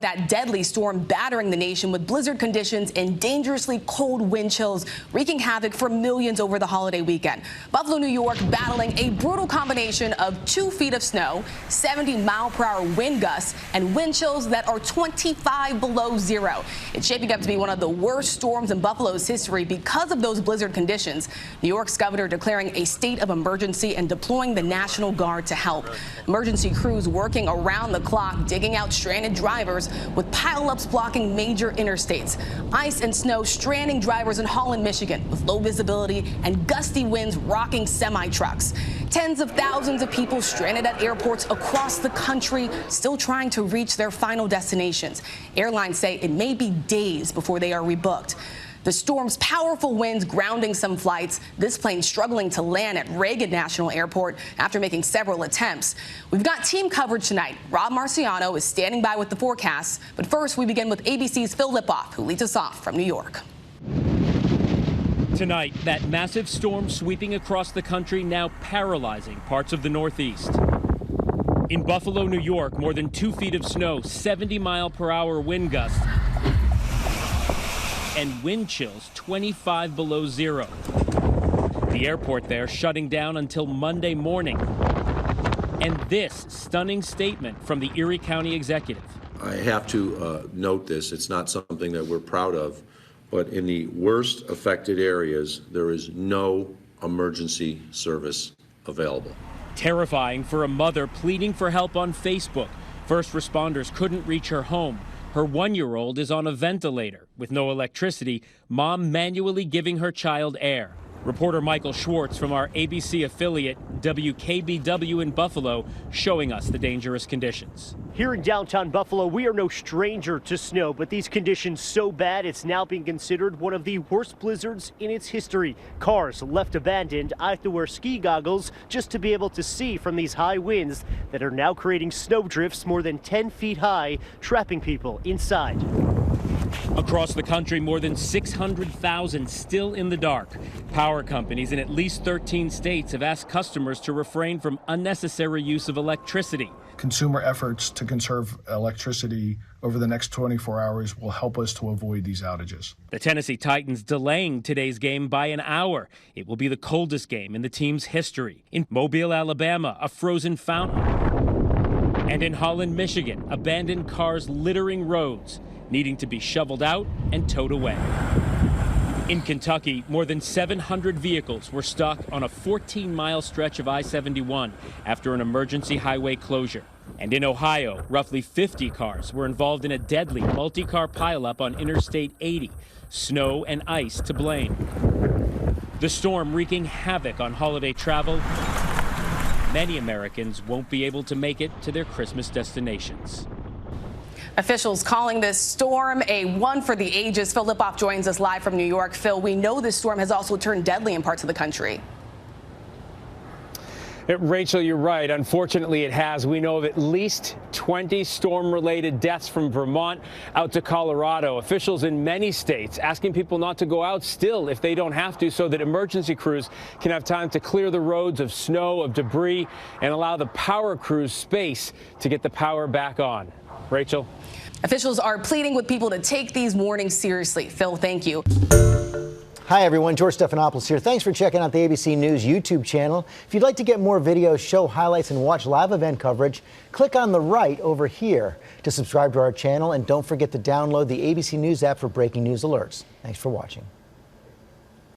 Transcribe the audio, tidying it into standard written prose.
That deadly storm battering the nation with blizzard conditions and dangerously cold wind chills wreaking havoc for millions over the holiday weekend. Buffalo, New York battling a brutal combination of 2 feet of snow, 70-mile-per-hour wind gusts, and wind chills that are 25 below zero. It's shaping up to be one of the worst storms in Buffalo's history because of those blizzard conditions. New York's governor declaring a state of emergency and deploying the National Guard to help. Emergency crews working around the clock, digging out stranded drivers with pileups blocking major interstates. Ice and snow stranding drivers in Holland, Michigan, with low visibility and gusty winds rocking semi-trucks. Tens of thousands of people stranded at airports across the country, still trying to reach their final destinations. Airlines say it may be days before they are rebooked. The storm's powerful winds grounding some flights. This plane struggling to land at Reagan National Airport after making several attempts. We've got team coverage tonight. Rob Marciano is standing by with the forecasts. But first, we begin with ABC's Phil Lipoff, who leads us off from New York. Tonight, that massive storm sweeping across the country, now paralyzing parts of the Northeast. In Buffalo, New York, more than 2 feet of snow, 70-mile-per-hour wind gusts, and wind chills 25 below zero. The airport there shutting down until Monday morning. And this stunning statement from the Erie County executive. I have to note this. It's not something that we're proud of, but in the worst affected areas, there is no emergency service available. Terrifying for a mother pleading for help on Facebook. First responders couldn't reach her home. Her 1-year-old is on a ventilator. With no electricity, mom manually giving her child air. Reporter Michael Schwartz from our ABC affiliate WKBW in Buffalo showing us the dangerous conditions. Here in downtown Buffalo, we are no stranger to snow, but these conditions so bad it's now being considered one of the worst blizzards in its history. Cars left abandoned. I have to wear ski goggles just to be able to see from these high winds that are now creating snow drifts more than 10 feet high, trapping people inside. Across the country, more than 600,000 still in the dark. Power companies in at least 13 states have asked customers to refrain from unnecessary use of electricity. Consumer efforts to conserve electricity over the next 24 hours will help us to avoid these outages. The Tennessee Titans delaying today's game by an hour. It will be the coldest game in the team's history. In Mobile, Alabama, a frozen fountain. And in Holland, Michigan, abandoned cars littering roads, needing to be shoveled out and towed away. In Kentucky, more than 700 vehicles were stuck on a 14-mile stretch of I-71 after an emergency highway closure. And in Ohio, roughly 50 cars were involved in a deadly multi-car pileup on Interstate 80. Snow and ice to blame. The storm wreaking havoc on holiday travel. Many Americans won't be able to make it to their Christmas destinations. Officials calling this storm a one for the ages. Phil Lipoff joins us live from New York. Phil, we know this storm has also turned deadly in parts of the country. Rachel, you're right. Unfortunately, it has. We know of at least 20 storm-related deaths from Vermont out to Colorado. Officials in many states asking people not to go out still if they don't have to, so that emergency crews can have time to clear the roads of snow, of debris, and allow the power crews space to get the power back on. Rachel? Officials are pleading with people to take these warnings seriously. Phil, thank you. Hi, everyone. George Stephanopoulos here. Thanks for checking out the ABC News YouTube channel. If you'd like to get more videos, show highlights, and watch live event coverage, click on the right over here to subscribe to our channel. And don't forget to download the ABC News app for breaking news alerts. Thanks for watching.